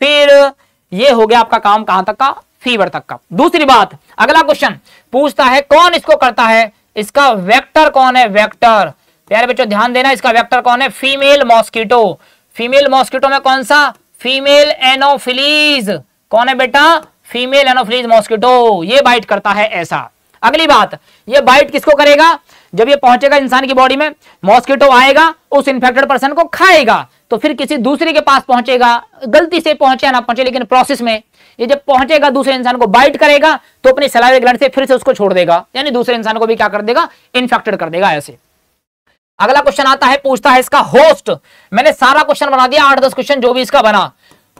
फिर ये हो गया आपका काम कहां तक का, फीवर तक का। दूसरी बात, अगला क्वेश्चन पूछता है कौन इसको करता है, इसका वेक्टर कौन है, वेक्टर। प्यारे बच्चों ध्यान देना, इसका वेक्टर कौन है, फीमेल मॉस्किटो। फीमेल मॉस्किटो में कौन सा, फीमेल एनोफिलीज। कौन है बेटा, फीमेल एनोफिलीज मॉस्किटो, ये बाइट करता है, ऐसा। अगली बात, ये बाइट किसको करेगा, जब ये पहुंचेगा इंसान की बॉडी में, मॉस्किटो आएगा, उस इन्फेक्टेड पर्सन को खाएगा, तो फिर किसी दूसरे के पास पहुंचेगा, गलती से पहुंचे ना पहुंचे, लेकिन प्रोसेस में ये जब पहुंचेगा दूसरे इंसान को बाइट करेगा, तो अपनी सलाइवा ग्लैंड से फिर से उसको छोड़ देगा, यानी दूसरे इंसान को भी क्या कर देगा, इन्फेक्टेड कर देगा, ऐसे। अगला क्वेश्चन आता है, पूछता है इसका होस्ट। मैंने सारा क्वेश्चन बना दिया, 8-10 क्वेश्चन जो भी इसका बना।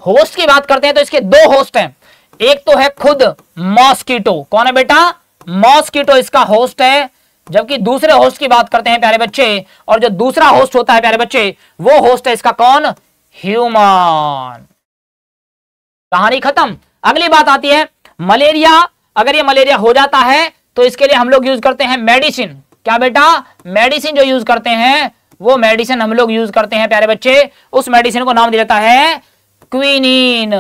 होस्ट की बात करते हैं तो इसके दो होस्ट हैं, एक तो है खुद मॉस्किटो। कौन है बेटा, मॉस्किटो इसका होस्ट है। जबकि दूसरे होस्ट की बात करते हैं प्यारे बच्चे, और जो दूसरा होस्ट होता है प्यारे बच्चे, वो होस्ट है इसका कौन, ह्यूमन। कहानी खत्म। अगली बात आती है मलेरिया। अगर ये मलेरिया हो जाता है तो इसके लिए हम लोग यूज करते हैं मेडिसिन। क्या बेटा? मेडिसिन जो यूज करते हैं वो मेडिसिन हम लोग यूज करते हैं प्यारे बच्चे। उस मेडिसिन को नाम दिया जाता है क्विनीन।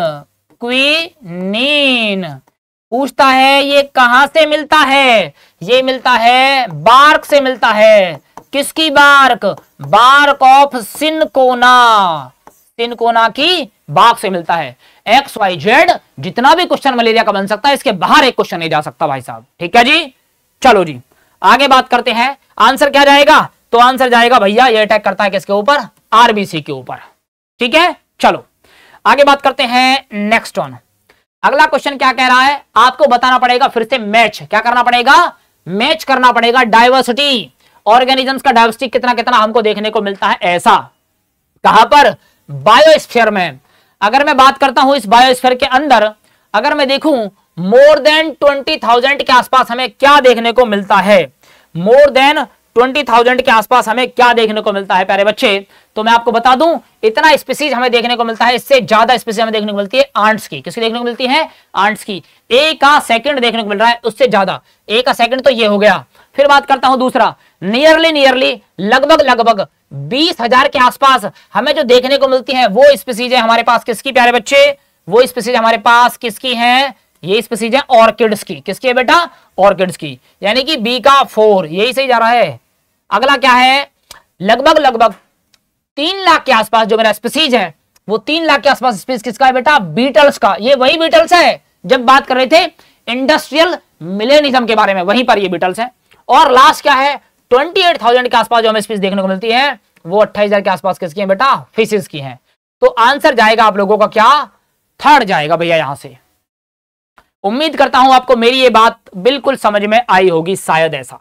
क्विनीन। पूछता है ये कहां से मिलता है? ये मिलता है बार्क से मिलता है। किसकी bark? Bark of cinchona. Cinchona की बार्क से मिलता है। XYZ जितना भी क्वेश्चन मलेरिया का बन सकता है, इसके बाहर एक क्वेश्चन नहीं जा सकता भाई साहब। ठीक है जी, चलो जी आगे बात करते हैं। आंसर क्या जाएगा? तो आंसर जाएगा भैया ये अटैक करता है किसके ऊपर? आरबीसी के ऊपर। ठीक है, चलो आगे बात करते हैं नेक्स्ट वन। अगला क्वेश्चन क्या कह रहा है? आपको बताना पड़ेगा फिर से मैच। क्या करना पड़ेगा? मैच करना पड़ेगा डाइवर्सिटी। ऑर्गेनिजम्स का डाइवर्सिटी कितना कितना हमको देखने को मिलता है। ऐसा कहां पर? बायोस्फीयर में। अगर मैं बात करता हूं इस बायोस्फीयर के अंदर, अगर मैं देखूं मोर देन 20,000 के आसपास हमें क्या देखने को मिलता है? मोर देन 20,000 के आसपास हमें क्या देखने को मिलता है प्यारे बच्चे? तो मैं आपको बता दूं इतना स्पीसीज हमें देखने को मिलता है। इससे ज्यादा स्पीसीज हमें देखने को मिलती है आंट्स की। किसकी देखने को मिलती है? आंट्स की। ए का सेकंड देखने को मिल रहा है, उससे ज्यादा। ए का सेकंड तो ये हो गया। फिर बात करता हूं दूसरा, नियरली लगभग 20,000 के आसपास हमें जो देखने को मिलती है वो स्पीसीज है हमारे पास। किसकी प्यारे बच्चे? वो स्पीसीज हमारे पास किसकी है? ये स्पीसीज है ऑर्किड्स की। किसकी है बेटा? ऑर्किड्स की। यानी कि बी का 4 यही सही जा रहा है। अगला क्या है? लगभग 3 लाख के आसपास जो मेरा स्पीसीज है वो 3 लाख के आसपास स्पीसीज किसका है बेटा? बीटल्स का। ये वही बीटल्स है जब बात कर रहे थे इंडस्ट्रियल मिलेनिज्म के बारे में, वहीं पर ये बीटल्स है। और लास्ट क्या है? 28,000 के आसपास जो हमें स्पीसीज देखने को मिलती है वो 28,000 के आसपास किसकी है बेटा? फिशेस की है। तो आंसर जाएगा आप लोगों का क्या? थर्ड जाएगा भैया यहां से। उम्मीद करता हूं आपको मेरी ये बात बिल्कुल समझ में आई होगी, शायद ऐसा।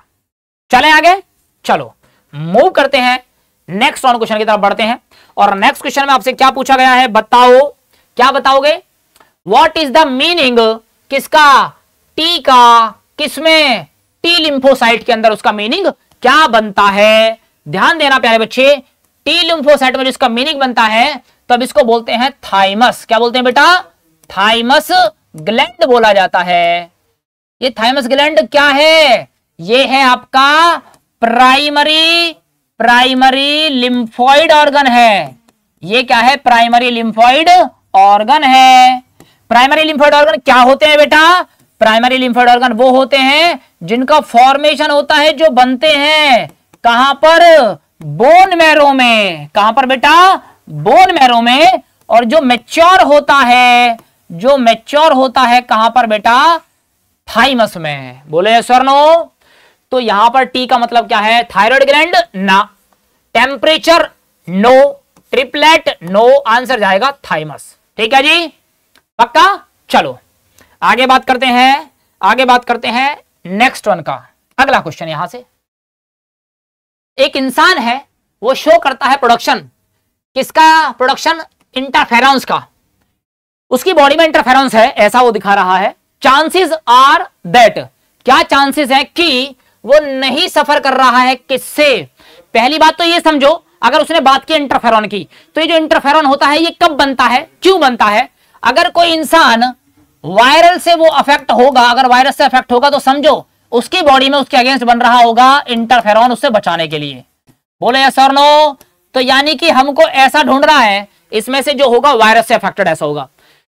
चलें आगे, चलो मूव करते हैं नेक्स्ट ऑन क्वेश्चन की तरफ बढ़ते हैं। और नेक्स्ट क्वेश्चन में आपसे क्या पूछा गया है? बताओ, क्या बताओगे? व्हाट इज द मीनिंग किसका? टी का। किसमें? टी लिम्फोसाइट के अंदर उसका मीनिंग क्या बनता है? ध्यान देना प्यारे बच्चे, टी लिम्फोसाइट में जिसका मीनिंग बनता है तब इसको बोलते हैं थाइमस। क्या बोलते हैं बेटा? थाइमस ग्लैंड बोला जाता है। ये थाइमस ग्लैंड क्या है? ये है आपका प्राइमरी लिम्फोइड ऑर्गन है। ये क्या है? प्राइमरी लिम्फोइड ऑर्गन है। प्राइमरी लिम्फोइड ऑर्गन क्या होते हैं बेटा? प्राइमरी लिम्फोइड ऑर्गन वो होते हैं जिनका फॉर्मेशन होता है, जो बनते हैं कहां पर? बोन मैरो में। कहां पर बेटा? बोन मैरो में। और जो मैच्योर होता है, जो मैच्योर होता है कहां पर बेटा? थाइमस में। बोले यस और नो? तो यहां पर टी का मतलब क्या है? थायराइड ग्लैंड ना, temperature no, triplet no, answer जाएगा थाइमस। ठीक है जी, पक्का? चलो आगे बात करते हैं, आगे बात करते हैं नेक्स्ट वन का। अगला क्वेश्चन यहां से, एक इंसान है वो शो करता है प्रोडक्शन। किसका प्रोडक्शन? इंटरफेरॉन्स का। उसकी बॉडी में इंटरफेरॉन्स है, ऐसा वो दिखा रहा है। चांसेस आर दैट, क्या चांसेस है कि वो नहीं सफर कर रहा है किससे? पहली बात तो ये समझो, अगर उसने बात की इंटरफेरॉन की, तो ये जो इंटरफेरॉन होता है ये कब बनता है, क्यों बनता है? अगर कोई इंसान वायरल से वो अफेक्ट होगा, अगर वायरस से अफेक्ट होगा तो समझो उसकी बॉडी में उसके अगेंस्ट बन रहा होगा इंटरफेरॉन, उससे बचाने के लिए। बोले यस और नो? तो यानी कि हमको ऐसा ढूंढ रहा है इसमें से जो होगा वायरस से अफेक्टेड ऐसा होगा।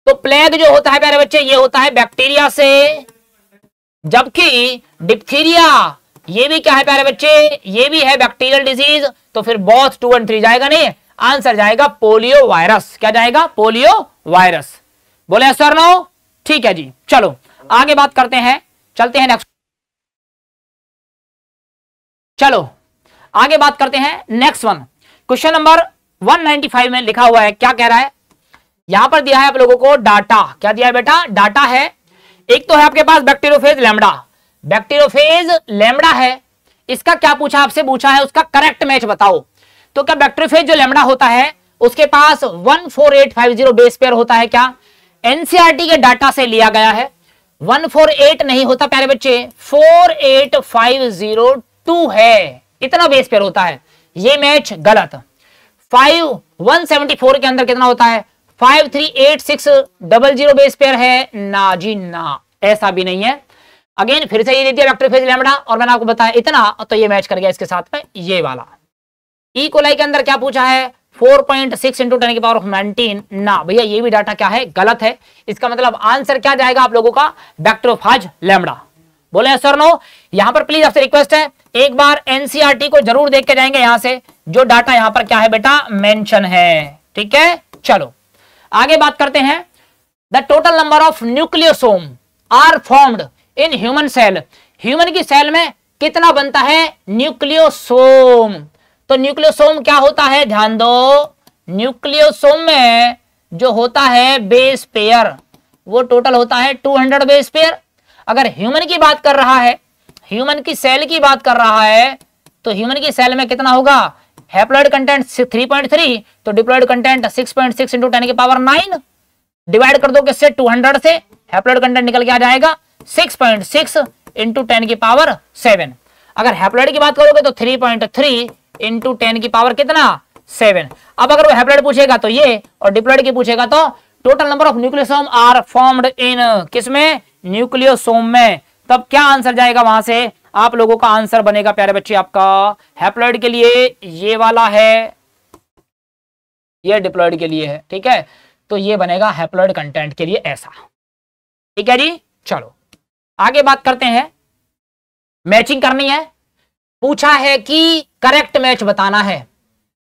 तो प्लेग जो होता है प्यारे बच्चे ये होता है बैक्टीरिया से, जबकि डिप्थीरिया ये भी क्या है प्यारे बच्चे? ये भी है बैक्टीरियल डिजीज। तो फिर बोथ 2 और 3 जाएगा नहीं, आंसर जाएगा पोलियो वायरस। क्या जाएगा? Polio virus. बोले यस और नो? ठीक है जी, चलो आगे बात करते हैं, चलते हैं नेक्स्ट। चलो आगे बात करते हैं नेक्स्ट वन। क्वेश्चन नंबर 195 में लिखा हुआ है, क्या कह रहा है? यहां पर दिया है आप लोगों को डाटा। क्या दिया है बेटा? डाटा है। एक तो है आपके पास बैक्टीरियोफेज लैम्डा, बैक्टीरियोफेज लैम्डा है। इसका क्या पूछा आपसे? पूछा है उसका करेक्ट मैच बताओ। तो क्या बैक्टीरियोफेज जो लैम्डा होता है उसके पास 14850 बेस पेयर होता है? क्या एनसीईआरटी के डाटा से लिया गया है? 148 नहीं होता प्यारे बच्चे, 48502 है, इतना बेस पेयर होता है। ये मैच गलत। 174 के अंदर कितना होता है? 538600 बेस पेयर है ना जी ना, ऐसा भी नहीं है। अगेन फिर से ये दे दिया वेक्टर फेज लैम्बडा, और मैंने आपको बताया इतना, तो ये मैच कर गया इसके साथ में ये वाला। ई कोलाई के अंदर क्या पूछा है? 4.6 इंटू 10 की पावर ऑफ 19 ना भैया, ये भी डाटा क्या है? गलत है। इसका मतलब आंसर क्या जाएगा आप लोगों का? Bacteriophage lambda. बोले सर नो। यहां पर प्लीज आपसे रिक्वेस्ट है, एक बार एनसीईआरटी को जरूर देख के जाएंगे यहां से, जो डाटा यहां पर क्या है बेटा मेंशन है। ठीक है, चलो आगे बात करते हैं। The total number of nucleosome are formed in human cell. Human की सेल में कितना बनता है? न्यूक्लियोसोम। तो न्यूक्लियोसोम क्या होता है? ध्यान दो, न्यूक्लियोसोम में जो होता है बेस पेयर, वो टोटल होता है 200 बेस पेयर। अगर ह्यूमन की बात कर रहा है, ह्यूमन की सेल की बात कर रहा है, तो ह्यूमन की सेल में कितना होगा? हैप्लॉइड कंटेंट 3.3, तो डिप्लॉइड कंटेंट 6.6 इंटू 10 की पावर 9। डिवाइड कर दो किससे? 200 से। हैप्लॉइड कंटेंट निकल के आ जाएगा 6.6 इंटू 10 की पावर 7। अगर हैप्लॉइड की बात करोगे तो 3.3 इंटू 10 की पावर कितना? 7। अब अगर वो हैप्लॉइड पूछेगा तो ये, और डिप्लॉइड की पूछेगा तो total number of nucleosome are formed in किसमें? न्यूक्लियोसोम में। तब क्या आंसर जाएगा वहां से? आप लोगों का आंसर बनेगा प्यारे बच्चे आपका हैप्लॉइड के लिए ये वाला है, ये डिप्लॉइड के लिए है। ठीक है, तो ये बनेगा हैप्लॉइड कंटेंट के लिए ऐसा। ठीक है जी, चलो आगे बात करते हैं। मैचिंग करनी है, पूछा है कि करेक्ट मैच बताना है।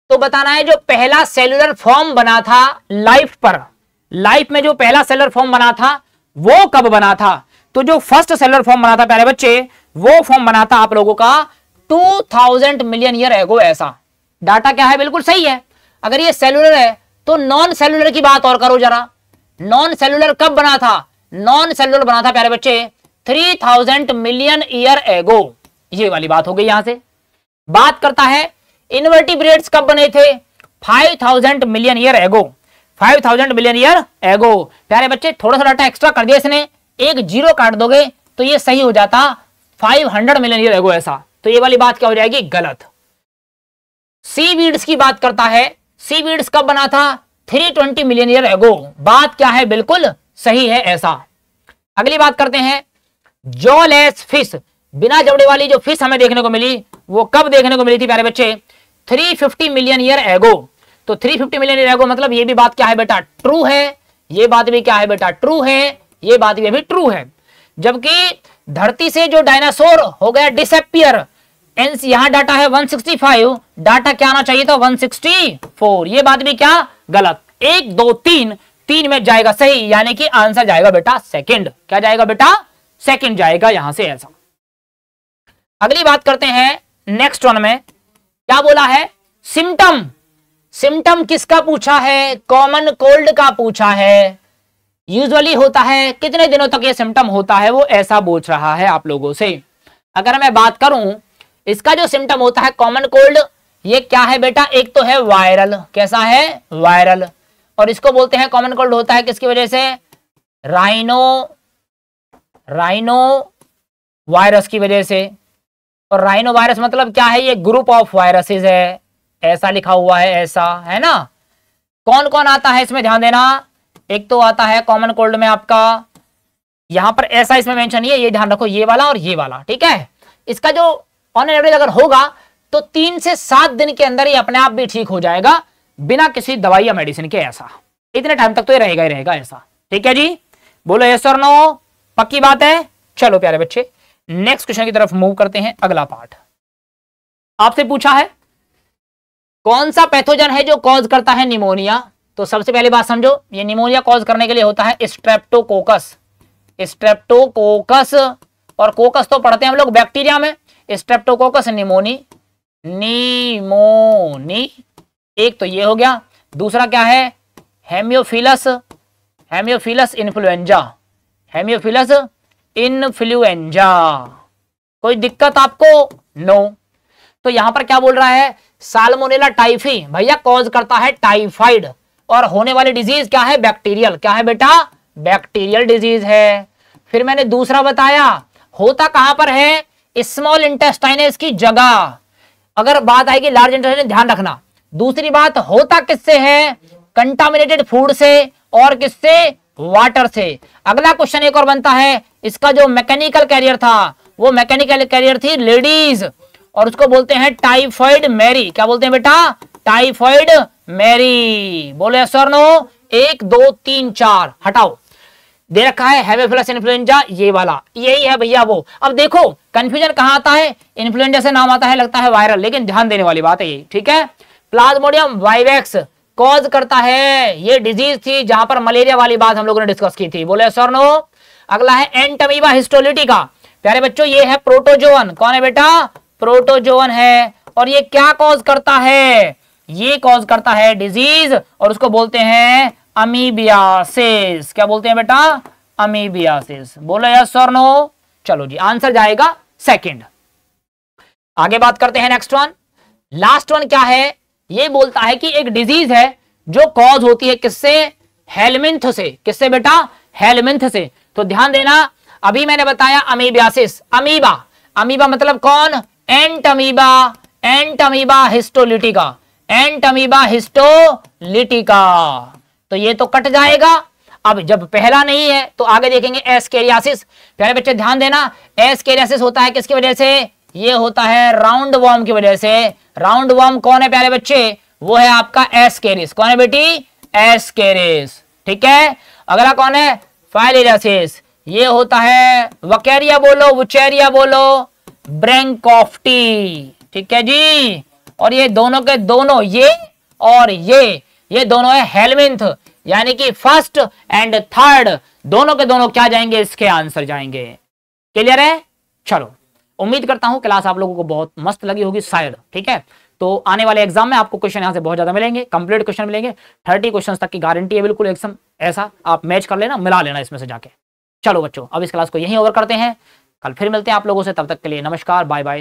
तो बताना है जो पहला सेलुलर फॉर्म बना था लाइफ पर, लाइफ में जो पहला सेलुलर फॉर्म बना था वो कब बना था? तो जो फर्स्ट सेलुलर फॉर्म बना था प्यारे बच्चे, वो फॉर्म बना था आप लोगों का 2000 मिलियन ईयर एगो। ऐसा डाटा क्या है? बिल्कुल सही है। अगर ये सेलुलर है तो नॉन सेलुलर की बात और करो जरा। नॉन सेलुलर कब बना था? नॉन सेलुलर बना था प्यारे बच्चे 3000 मिलियन ईयर एगो। ये वाली बात हो गई। यहां से बात करता है इनवर्टिब्रेट्स कब बने थे? 5000 million year ago. 5000 million year ago. प्यारे बच्चे थोड़ा सा डाटा एक्स्ट्रा कर दिया इसने, एक जीरो काट दोगे तो ये सही हो जाता 500 मिलियन ईयर एगो ऐसा। तो ये वाली बात क्या हो जाएगी? गलत। सीवीड्स की बात करता है, सीवीड्स कब बना था? 320 मिलियन ईयर एगो। बात क्या है? बिल्कुल सही है ऐसा। अगली बात करते हैं, जॉलेस फिश, बिना जबड़े वाली जो फिश हमें देखने को मिली वो कब देखने को मिली थी प्यारे बच्चे? 350 मिलियन ईयर एगो। तो 350 मिलियन ईयर एगो मतलब ये भी बात क्या है बेटा? ट्रू है। ये बात भी क्या है बेटा? ट्रू है। ये बात भी अभी ट्रू है। जबकि धरती से जो डायनासोर हो गया डिसअपियर, यहां डाटा है 165, डाटा क्या आना चाहिए था? 164। ये बात भी क्या? गलत। 1 2 3, 3 में जाएगा सही, यानी कि आंसर जाएगा बेटा सेकंड। क्या जाएगा बेटा? सेकंड जाएगा यहां से ऐसा। अगली बात करते हैं नेक्स्ट वन में, क्या बोला है? सिम्टम। सिम्टम किसका पूछा है? कॉमन कोल्ड का पूछा है। यूजुअली होता है कितने दिनों तक ये सिम्टम होता है, वो ऐसा पूछ रहा है आप लोगों से। अगर मैं बात करूं, इसका जो सिम्टम होता है कॉमन कोल्ड, ये क्या है बेटा? एक तो है वायरल। कैसा है? वायरल। और इसको बोलते हैं कॉमन कोल्ड होता है किसकी वजह से? राइनो वायरस की वजह से। और राइनो वायरस मतलब क्या है? ये ग्रुप ऑफ वायरसेस है, ऐसा लिखा हुआ है, ऐसा है ना। कौन कौन आता है इसमें ध्यान देना। एक तो आता है कॉमन कोल्ड में आपका, यहां पर ऐसा इसमें मेंशन है, ये ध्यान रखो, ये वाला और ये वाला। ठीक है, इसका जो ऑन एवरेज अगर होगा तो 3 से 7 दिन के अंदर ही अपने आप भी ठीक हो जाएगा बिना किसी दवाई या मेडिसिन के। ऐसा इतने टाइम तक तो ये रहेगा ही रहेगा ऐसा। ठीक है जी, बोलो यस और नो, पक्की बात है। चलो प्यारे बच्चे नेक्स्ट क्वेश्चन की तरफ मूव करते हैं। अगला पार्ट आपसे पूछा है कौन सा पैथोजन है जो कॉज करता है निमोनिया। तो सबसे पहली बात समझो, ये निमोनिया कॉज करने के लिए होता है स्ट्रेप्टोकोकस। स्ट्रेप्टोकोकस, और कोकस तो पढ़ते हैं हम लोग बैक्टीरिया में। स्ट्रेप्टोकोकस निमोनी, एक तो ये हो गया। दूसरा क्या है? हेमियोफिलस इन्फ्लुएंजा। हेमियोफिलस इन्फ्लुएंजा। कोई दिक्कत आपको? नो। तो यहां पर क्या बोल रहा है? साल्मोनेला टाइफी भैया कॉज करता है टाइफाइड, और होने वाली डिजीज क्या है? बैक्टीरियल। क्या है बेटा? बैक्टीरियल डिजीज है। फिर मैंने दूसरा बताया होता कहां पर है? स्मॉल इंटेस्टाइनस की जगह। अगर बात आएगी लार्ज इंटेस्टाइन, ध्यान रखना दूसरी बात, होता किससे है? कंटामिनेटेड फूड से और किससे? वाटर से। अगला क्वेश्चन एक और बनता है, इसका जो मैकेनिकल कैरियर था वो मैकेनिकल कैरियर थी लेडीज, और उसको बोलते हैं टाइफाइड मैरी। क्या बोलते हैं बेटा? Typhoid Mary. बोले सर नो? 1 2 3 4 हटाओ, दे रखा है हेमोफिलस इन्फ्लुएंजा, ये वाला यही है भैया वो। अब देखो कंफ्यूजन कहां आता है, इन्फ्लुएंजा से नाम आता है, लगता है वायरल, लेकिन ध्यान देने वाली बात है ये, ठीक है। प्लाज्मोडियम वाइवेक्स कॉज करता है, ये डिजीज थी जहां पर मलेरिया वाली बात हम लोगों ने डिस्कस की थी। बोले सर नो? अगला है एंटमीबा हिस्टोलिटिका। प्यारे बच्चों ये है प्रोटोजोअन। कौन है बेटा? प्रोटोजोअन है। और ये क्या कॉज करता है? ये कॉज करता है डिजीज, और उसको बोलते हैं अमीबियासिस। क्या बोलते हैं बेटा? अमीबियासिस। बोलो यस और नो? चलो जी, आंसर जाएगा सेकंड। आगे बात करते हैं नेक्स्ट वन। लास्ट वन क्या है? ये बोलता है कि एक डिजीज है जो कॉज होती है किससे? हेलमिंथ से। किससे बेटा? हेलमिंथ से। तो ध्यान देना, अभी मैंने बताया अमीबियासिस, अमीबा, अमीबा मतलब कौन? Entamoeba, Entamoeba histolytica, Entamoeba histolytica. तो ये तो कट जाएगा। अब जब पहला नहीं है तो आगे देखेंगे एस्केरियासिस। प्यारे बच्चे ध्यान देना, एस्केरियासिस होता है किसकी वजह से? ये होता है राउंड वॉर्म की वजह से। राउंड वॉर्म कौन है प्यारे बच्चे? वो है आपका एस्केरिस। कौन है बेटी? एस्केरिस, ठीक है। अगला कौन है? फाइलेरियासिस। ये होता है वकेरिया बोलो, वुचेरिया बोलो, ब्रैंकोफ्टी, ठीक है जी। और ये दोनों के दोनों, ये और ये दोनों है हेलमिंथ, यानी कि फर्स्ट एंड थर्ड दोनों के दोनों क्या जाएंगे? इसके आंसर जाएंगे। क्लियर है? चलो, उम्मीद करता हूं क्लास आप लोगों को बहुत मस्त लगी होगी शायद, ठीक है। तो आने वाले एग्जाम में आपको क्वेश्चन यहां से बहुत ज्यादा मिलेंगे, कंप्लीट क्वेश्चन मिलेंगे, 30 क्वेश्चन तक की गारंटी है बिल्कुल एकदम। ऐसा आप मैच कर लेना, मिला लेना इसमें से जाके। चलो बच्चों, अब इस क्लास को यहीं ओवर करते हैं, कल फिर मिलते हैं आप लोगों से, तब तक के लिए नमस्कार, बाय बाय।